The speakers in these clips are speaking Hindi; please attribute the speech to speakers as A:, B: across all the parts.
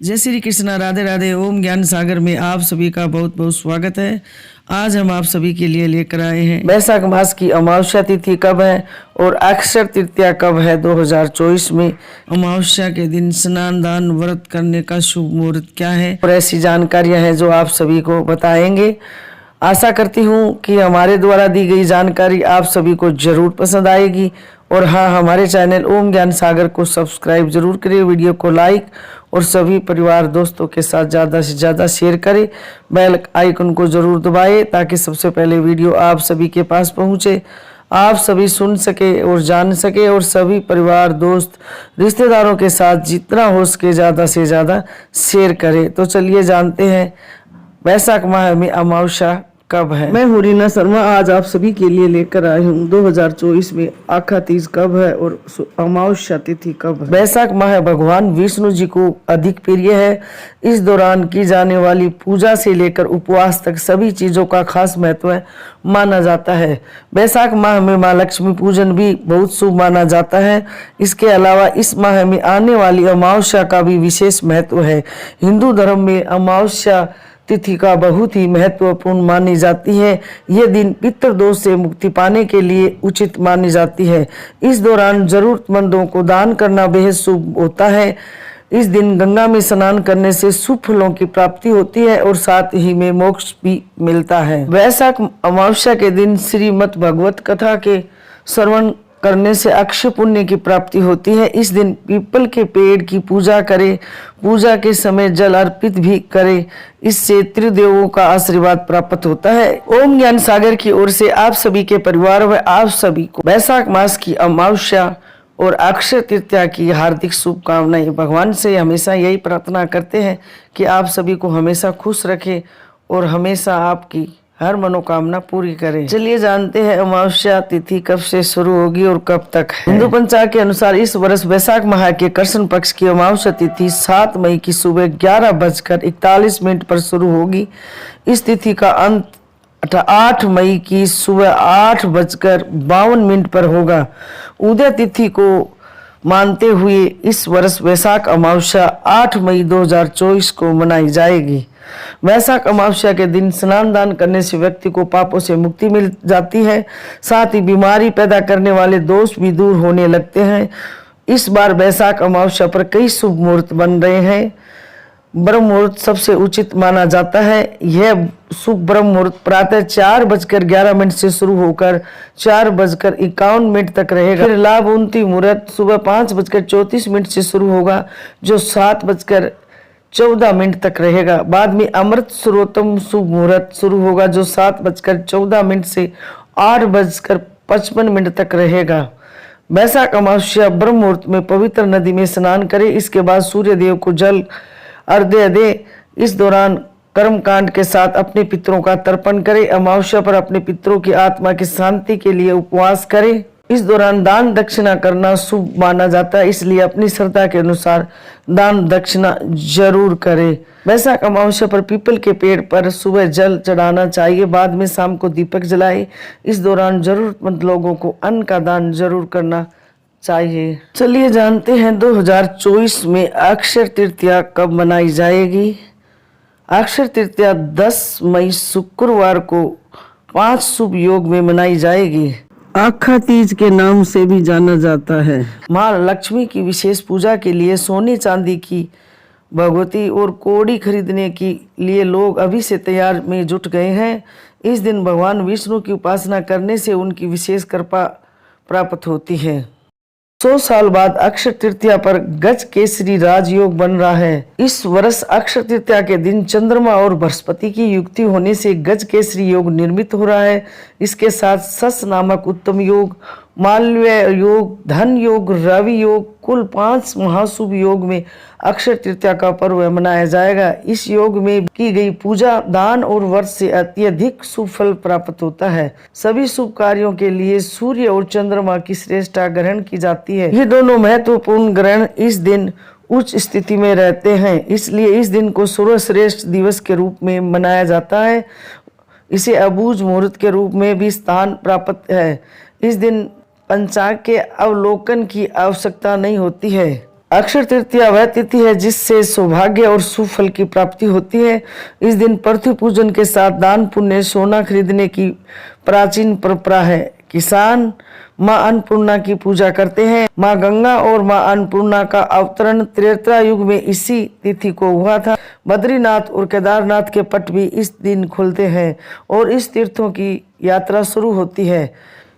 A: जय श्री कृष्णा, राधे राधे। ओम ज्ञान सागर में आप सभी का बहुत बहुत स्वागत है। आज हम आप सभी के लिए लेकर आए हैं वैशाख मास की अमावस्या तिथि कब है और अक्षय तृतीया कब है 2024 में। अमावस्या के दिन स्नान दान व्रत करने का शुभ मुहूर्त क्या है और ऐसी जानकारियां हैं जो आप सभी को बताएंगे। आशा करती हूँ कि हमारे द्वारा दी गई जानकारी आप सभी को जरूर पसंद आएगी। और हाँ, हमारे चैनल ओम ज्ञान सागर को सब्सक्राइब जरूर करें, वीडियो को लाइक और सभी परिवार दोस्तों के साथ ज़्यादा से ज़्यादा शेयर करें। बेल आइकन को जरूर दबाएं ताकि सबसे पहले वीडियो आप सभी के पास पहुँचे, आप सभी सुन सके और जान सके और सभी परिवार दोस्त रिश्तेदारों के साथ जितना हो सके ज़्यादा से ज़्यादा शेयर करें। तो चलिए जानते हैं वैशाख माह में अमावस्या कब है। मैं हूँ रीना शर्मा, आज आप सभी के लिए लेकर आई हूँ 2024 में आखा तीज कब है और अमावस्या तिथि कब है। वैशाख माह भगवान विष्णु जी को अधिक प्रिय है। इस दौरान की जाने वाली पूजा से लेकर उपवास तक सभी चीजों का खास महत्व माना जाता है। वैशाख माह में माँ लक्ष्मी पूजन भी बहुत शुभ माना जाता है। इसके अलावा इस माह में आने वाली अमावस्या का भी विशेष महत्व है। हिंदू धर्म में अमावस्या तिथि का बहुत ही महत्वपूर्ण मानी जाती है। यह दिन पितृदोष से मुक्ति पाने के लिए उचित मानी जाती है। इस दौरान जरूरतमंदों को दान करना बेहद शुभ होता है। इस दिन गंगा में स्नान करने से शुभ फलों की प्राप्ति होती है और साथ ही में मोक्ष भी मिलता है। वैशाख अमावस्या के दिन श्रीमद् भगवत कथा के श्रवण करने से अक्षय पुण्य की प्राप्ति होती है। इस दिन पीपल के पेड़ की पूजा करें, पूजा के समय जल अर्पित भी करें, इससे त्रिदेवों का आशीर्वाद प्राप्त होता है। ओम ज्ञान सागर की ओर से आप सभी के परिवार व आप सभी को वैशाख मास की अमावस्या और अक्षय तृतीया की हार्दिक शुभकामनाएं। भगवान से हमेशा यही प्रार्थना करते हैं कि आप सभी को हमेशा खुश रखे और हमेशा आपकी हर मनोकामना पूरी करें। चलिए जानते हैं अमावस्या तिथि कब से शुरू होगी और कब तक है। हिंदू पंचांग के अनुसार इस वर्ष वैशाख माह के कृष्ण पक्ष की अमावस्या तिथि 7 मई की सुबह 11:41 पर शुरू होगी। इस तिथि का अंत 8 मई की सुबह 8:52 पर होगा। उदय तिथि को मानते हुए इस वर्ष वैशाख अमावस्या 8 मई 2024 को मनाई जाएगी। वैशाख अमावस्या के दिन स्नान दान करने से व्यक्ति को पापों से मुक्ति मिल जाती है, साथ ही बीमारी पैदा करने वाले दोष भी दूर होने लगते हैं। इस बार वैशाख अमावस्या पर कई शुभ मुहूर्त बन रहे हैं। ब्रह्म मुहूर्त सबसे उचित माना जाता है। यह शुभ ब्रह्म मुहूर्त प्रातः 4:11 से शुरू होकर 4:51 तक रहेगा। फिर लाभ उन्नति मुहूर्त सुबह 5:34 से शुरू होगा जो 7:14 तक रहेगा। बाद में अमृत सर्वोत्तम शुभ मुहूर्त शुरू होगा जो 7:14 से 8:55 तक रहेगा। वैशाख अमावस्या ब्रह्म मुहूर्त में पवित्र नदी में स्नान करें। इसके बाद सूर्य देव को जल अर्घ्य दे। इस दौरान कर्म कांड के साथ अपने पितरों का तर्पण करें। अमावस्या पर अपने पितरों की आत्मा की शांति के लिए उपवास करें। इस दौरान दान दक्षिणा करना शुभ माना जाता है, इसलिए अपनी श्रद्धा के अनुसार दान दक्षिणा जरूर करें। वैशाख अमावस्या पर पीपल के पेड़ पर सुबह जल चढ़ाना चाहिए, बाद में शाम को दीपक जलाए। इस दौरान जरूरतमंद लोगों को अन्न का दान जरूर करना चाहिए। चलिए जानते हैं 2024 में अक्षय तृतीया कब मनाई जाएगी। अक्षय तृतीया 10 मई शुक्रवार को 5 शुभ योग में मनाई जाएगी। आखा तीज के नाम से भी जाना जाता है। माँ लक्ष्मी की विशेष पूजा के लिए सोने चांदी की भगवती और कोड़ी खरीदने के लिए लोग अभी से तैयार में जुट गए हैं। इस दिन भगवान विष्णु की उपासना करने से उनकी विशेष कृपा प्राप्त होती है। 100 साल बाद अक्षय तृतीया पर गज केसरी राजयोग बन रहा है। इस वर्ष अक्षय तृतीया के दिन चंद्रमा और बृहस्पति की युक्ति होने से गज केसरी योग निर्मित हो रहा है। इसके साथ सस नामक उत्तम योग, मालव्य योग, धन योग, रवि योग, कुल 5 महाशुभ योग में अक्षय तृतीया का पर्व मनाया जाएगा। इस योग में की गई पूजा, दान और व्रत से अत्यधिक शुभ फल प्राप्त होता है। सभी शुभ कार्यों के लिए सूर्य और चंद्रमा की श्रेष्ठता ग्रहण की जाती है। ये दोनों महत्वपूर्ण ग्रहण इस दिन उच्च स्थिति में रहते हैं, इसलिए इस दिन को सर्वश्रेष्ठ दिवस के रूप में मनाया जाता है। इसे अबूझ मुहूर्त के रूप में भी स्थान प्राप्त है। इस दिन पंचांग के अवलोकन की आवश्यकता नहीं होती है। अक्षय तृतीया वह तिथि है जिससे सौभाग्य और शुभ फल की प्राप्ति होती है। इस दिन पृथ्वी पूजन के साथ दान पुण्य सोना खरीदने की प्राचीन परंपरा है। किसान माँ अन्नपूर्णा की पूजा करते हैं। माँ गंगा और माँ अन्नपूर्णा का अवतरण त्रेता युग में इसी तिथि को हुआ था। बद्रीनाथ और केदारनाथ के पट भी इस दिन खुलते हैं और इस तीर्थों की यात्रा शुरू होती है।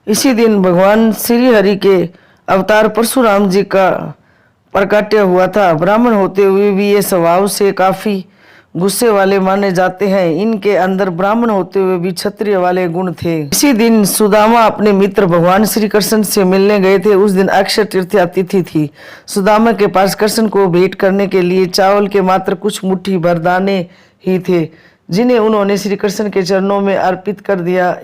A: इसी दिन भगवान श्री हरि के अवतार परशुराम जी का प्रकट हुआ था। ब्राह्मण होते हुए भी ये स्वभाव से काफी गुस्से वाले माने जाते हैं। इनके अंदर ब्राह्मण होते हुए भी क्षत्रिय वाले गुण थे। इसी दिन सुदामा अपने मित्र भगवान श्री कृष्ण से मिलने गए थे। उस दिन अक्षय तृतीया तिथि थी। सुदामा के पास कृष्ण को भेंट करने के लिए चावल के मात्र कुछ मुट्ठी भर दाने ही थे, जिन्हें उन्होंने श्री कृष्ण के चरणों में अर्पित कर दिया।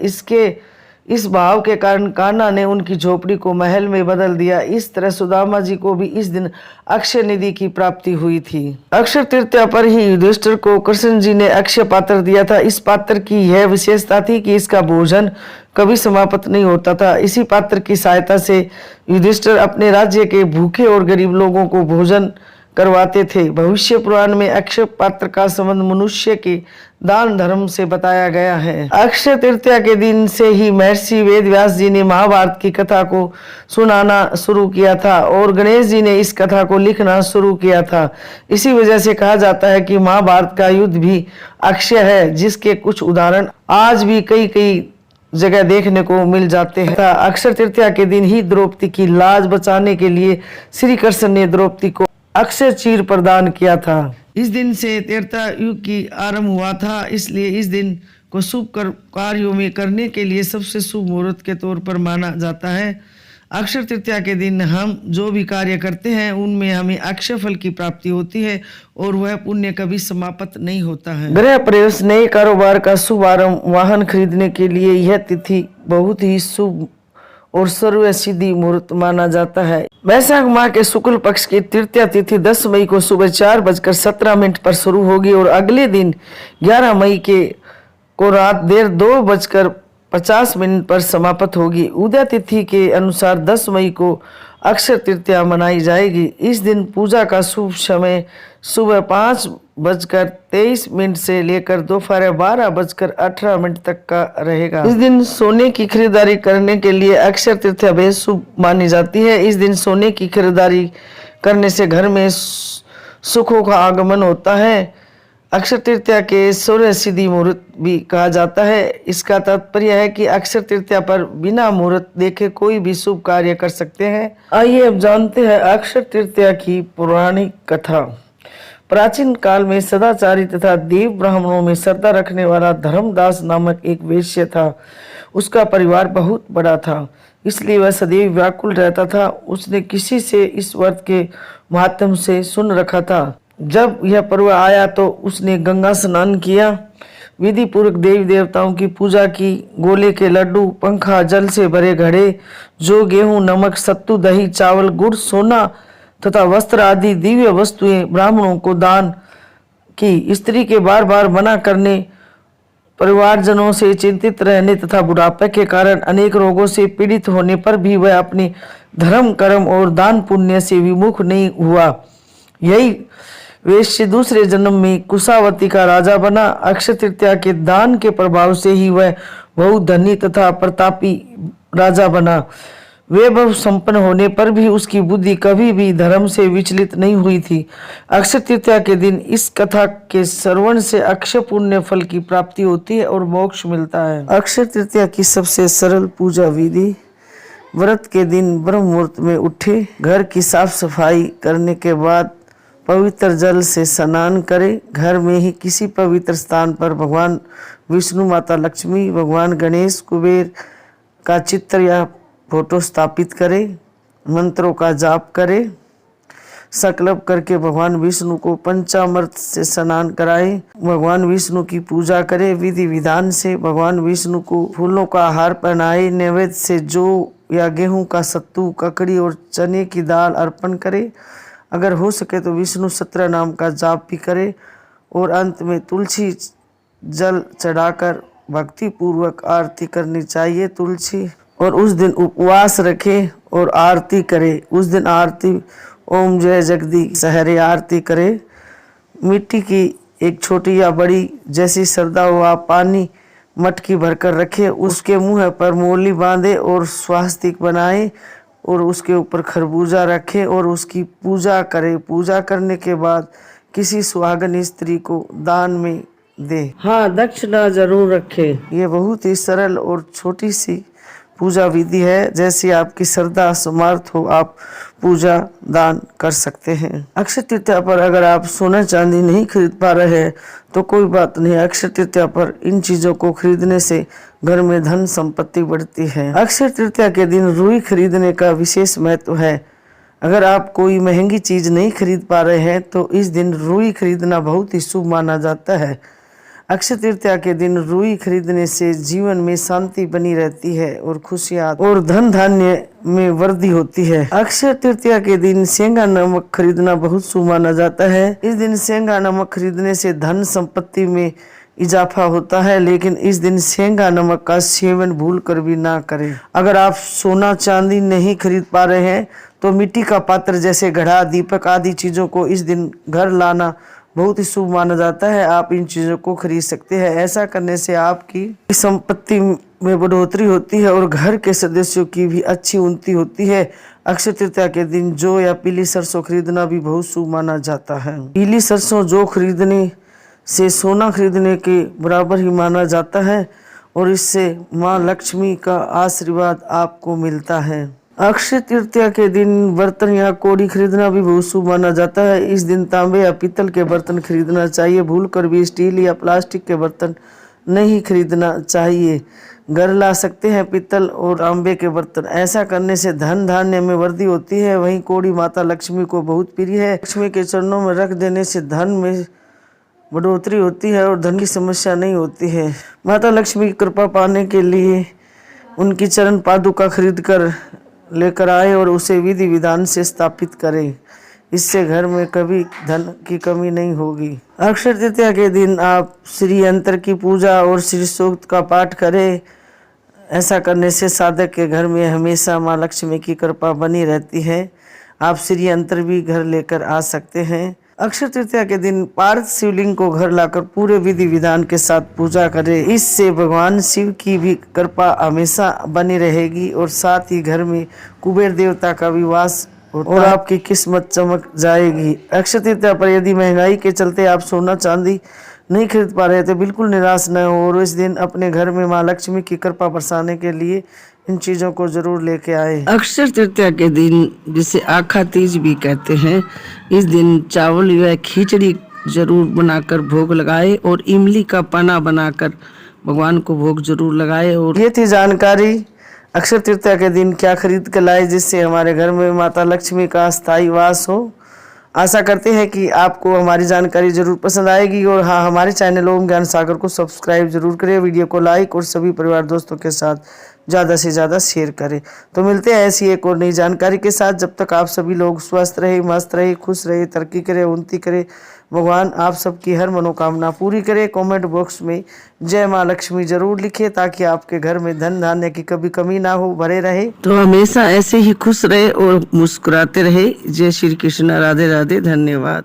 A: इस भाव के कारण कान्हा ने उनकी झोपड़ी को महल में बदल दिया। इस तरह सुदामा जी को भी इस दिन अक्षय निधि की प्राप्ति हुई थी। अक्षय तृतीया पर ही युधिष्ठिर को कृष्ण जी ने अक्षय पात्र दिया था। इस पात्र की यह विशेषता थी कि इसका भोजन कभी समाप्त नहीं होता था। इसी पात्र की सहायता से युधिष्ठिर अपने राज्य के भूखे और गरीब लोगों को भोजन करवाते थे। भविष्य पुराण में अक्षय पात्र का संबंध मनुष्य के दान धर्म से बताया गया है। अक्षय तृतीया के दिन से ही महर्षि वेदव्यास जी ने महाभारत की कथा को सुनाना शुरू किया था और गणेश जी ने इस कथा को लिखना शुरू किया था। इसी वजह से कहा जाता है कि महाभारत का युद्ध भी अक्षय है, जिसके कुछ उदाहरण आज भी कई जगह देखने को मिल जाते हैं। अक्षय तृतीया के दिन ही द्रौपदी की लाज बचाने के लिए श्री कृष्ण ने द्रौपदी को अक्षय चीर प्रदान किया था। इस दिन से त्रेता युग की आरंभ हुआ था, इसलिए इस दिन को शुभ कार्यों में करने के लिए सबसे शुभ मुहूर्त के तौर पर माना जाता है। अक्षय तृतीया के दिन हम जो भी कार्य करते हैं उनमें हमें अक्षय फल की प्राप्ति होती है और वह पुण्य कभी समाप्त नहीं होता है। गृह प्रवेश, नए कारोबार का शुभ आरंभ, वाहन खरीदने के लिए यह तिथि बहुत ही शुभ और सर्व सिद्धि मुहूर्त माना जाता है। वैशाख माह के शुक्ल पक्ष की तृतीया तिथि 10 मई को सुबह 4:17 पर शुरू होगी और अगले दिन 11 मई को रात 2:50 पर समाप्त होगी। उदय तिथि के अनुसार 10 मई को अक्षय तृतीया मनाई जाएगी। इस दिन पूजा का शुभ समय सुबह 5:23 से लेकर दोपहर 12:18 तक का रहेगा। इस दिन सोने की खरीदारी करने के लिए अक्षय तृतीया बेहद शुभ मानी जाती है। इस दिन सोने की खरीदारी करने से घर में सुखों का आगमन होता है। अक्षय तृतीया के सूर्य सिद्धि मुहूर्त भी कहा जाता है। इसका तात्पर्य है कि अक्षय तृतीया पर बिना मुहूर्त देखे कोई भी शुभ कार्य कर सकते हैं। आइए अब जानते हैं अक्षय तृतीया की पौराणिक कथा। प्राचीन काल में सदाचारी तथा देव ब्राह्मणों में श्रद्धा रखने वाला धर्मदास नामक एक वैश्य था। उसका परिवार बहुत बड़ा था, इसलिए वह सदैव व्याकुल रहता था। उसने किसी से इस व्रत के माध्यम से सुन रखा था। जब यह पर्व आया तो उसने गंगा स्नान किया, विधि पूर्वक देवी देवताओं की पूजा की। गोले के लड्डू, पंखा, जल से भरे घड़े, जो गेहूं, नमक, सत्तू, दही, चावल, गुड़, सोना तथा वस्त्र आदि दिव्य वस्तुएं ब्राह्मणों को दान की। स्त्री के बार बार मना करने, परिवारजनों से चिंतित रहने तथा बुढ़ापे के कारण अनेक रोगों से पीड़ित होने पर भी वह अपने धर्म, कर्म और दान पुण्य से विमुख नहीं हुआ। यही वैश्य दूसरे जन्म में कुशावती का राजा बना। अक्षय तृतीया के दान के प्रभाव से ही वह बहुत धनी तथा प्रतापी राजा बना। वैभव संपन्न होने पर भी उसकी बुद्धि कभी भी धर्म से विचलित नहीं हुई थी। अक्षय तृतीया के दिन इस कथा के श्रवण से अक्षय पुण्य फल की प्राप्ति होती है और मोक्ष मिलता है। अक्षय तृतीया की सबसे सरल पूजा विधि: व्रत के दिन ब्रह्म मुहूर्त में उठे, घर की साफ सफाई करने के बाद पवित्र जल से स्नान करें। घर में ही किसी पवित्र स्थान पर भगवान विष्णु, माता लक्ष्मी, भगवान गणेश, कुबेर का चित्र या फोटो स्थापित करें। मंत्रों का जाप करें। संकल्प करके भगवान विष्णु को पंचामृत से स्नान कराएं। भगवान विष्णु की पूजा करें। विधि विधान से भगवान विष्णु को फूलों का हार पहनाए। नैवेद्य से जौ या गेहूं का सत्तू, ककड़ी और चने की दाल अर्पण करें। अगर हो सके तो विष्णु सहस्त्र नाम का जाप भी करें और अंत में तुलसी जल चढ़ाकर भक्ति पूर्वक आरती करनी चाहिए। तुलसी और उस दिन उपवास रखें और आरती करें। उस दिन आरती ओम जय जगदीश हरे आरती करे। मिट्टी की एक छोटी या बड़ी जैसी श्रद्धा हो आप पानी मटकी भरकर रखे, उसके मुंह पर मोली बांधे और स्वास्तिक बनाए और उसके ऊपर खरबूजा रखे और उसकी पूजा करे। पूजा करने के बाद किसी सुहागन स्त्री को दान में दे। हाँ, दक्षिणा जरूर रखे। ये बहुत ही सरल और छोटी सी पूजा विधि है। जैसी आपकी श्रद्धा समर्थ हो आप पूजा दान कर सकते हैं। अक्षय तृतीया पर अगर आप सोना चांदी नहीं खरीद पा रहे हैं तो कोई बात नहीं। अक्षय तृतीया पर इन चीजों को खरीदने से घर में धन संपत्ति बढ़ती है। अक्षय तृतीया के दिन रुई खरीदने का विशेष महत्व है। अगर आप कोई महंगी चीज नहीं खरीद पा रहे हैं तो इस दिन रुई खरीदना बहुत ही शुभ माना जाता है। अक्षय तृतीया के दिन रुई खरीदने से जीवन में शांति बनी रहती है और खुशियां और धन धान्य में वृद्धि होती है। अक्षय तृतीया के दिन सेंगा नमक खरीदना बहुत शुभ माना जाता है। इस दिन सेंगा नमक खरीदने से धन संपत्ति में इजाफा होता है, लेकिन इस दिन सेंगा नमक का सेवन भूल कर भी ना करें। अगर आप सोना चांदी नहीं खरीद पा रहे हैं तो मिट्टी का पात्र जैसे घड़ा, दीपक आदि चीजों को इस दिन घर लाना बहुत ही शुभ माना जाता है। आप इन चीजों को खरीद सकते हैं। ऐसा करने से आपकी संपत्ति में बढ़ोतरी होती है और घर के सदस्यों की भी अच्छी उन्नति होती है। अक्षय तृतीया के दिन जौ या पीली सरसों खरीदना भी बहुत शुभ माना जाता है। पीली सरसों जौ खरीदने से सोना खरीदने के बराबर ही माना जाता है और इससे माँ लक्ष्मी का आशीर्वाद आपको मिलता है। अक्षय तृतीया के दिन बर्तन या कौड़ी खरीदना भी बहुत शुभ माना जाता है। इस दिन तांबे या पीतल के बर्तन खरीदना चाहिए। भूलकर भी स्टील या प्लास्टिक के बर्तन नहीं खरीदना चाहिए। घर ला सकते हैं पीतल और तांबे के बर्तन। ऐसा करने से धन धान्य में वृद्धि होती है। वहीं कौड़ी माता लक्ष्मी को बहुत प्रिय है। लक्ष्मी के चरणों में रख देने से धन में बढ़ोतरी होती है और धन की समस्या नहीं होती है। माता लक्ष्मी की कृपा पाने के लिए उनकी चरण पादुका खरीद कर लेकर आए और उसे विधि विधान से स्थापित करें। इससे घर में कभी धन की कमी नहीं होगी। अक्षय तृतीया के दिन आप श्री यंत्र की पूजा और श्री सूक्त का पाठ करें। ऐसा करने से साधक के घर में हमेशा माँ लक्ष्मी की कृपा बनी रहती है। आप श्री यंत्र भी घर लेकर आ सकते हैं। अक्षय तृतीया के दिन पार्थ शिवलिंग को घर लाकर पूरे विधि विधान के साथ पूजा करें। इससे भगवान शिव की भी कृपा हमेशा बनी रहेगी और साथ ही घर में कुबेर देवता का भी वास और आपकी किस्मत चमक जाएगी। अक्षय तृतीया पर यदि महंगाई के चलते आप सोना चांदी नहीं खरीद पा रहे तो बिल्कुल निराश न हो और इस दिन अपने घर में माँ लक्ष्मी की कृपा बरसाने के लिए इन चीजों को जरूर लेके आए। अक्षय तृतीया के दिन जिसे आखा तीज भी कहते हैं, इस दिन चावल या खिचड़ी जरूर बनाकर भोग लगाए और इमली का पना बनाकर भगवान को भोग जरूर लगाए। और ये थी जानकारी अक्षय तृतीया के दिन क्या खरीद कर लाए जिससे हमारे घर में माता लक्ष्मी का स्थायी वास हो। आशा करते हैं कि आपको हमारी जानकारी जरूर पसंद आएगी और हाँ, हमारे चैनल ओम ज्ञान सागर को सब्सक्राइब जरूर करें। वीडियो को लाइक और सभी परिवार दोस्तों के साथ ज़्यादा से ज़्यादा शेयर करें। तो मिलते हैं ऐसी एक और नई जानकारी के साथ। जब तक आप सभी लोग स्वस्थ रहे, मस्त रहे, खुश रहे, तरक्की करें, उन्नति करें। भगवान आप सबकी हर मनोकामना पूरी करे। कमेंट बॉक्स में जय माँ लक्ष्मी जरूर लिखे ताकि आपके घर में धन धान्य की कभी कमी ना हो, भरे रहे। तो हमेशा ऐसे ही खुश रहे और मुस्कुराते रहे। जय श्री कृष्ण, राधे राधे, धन्यवाद।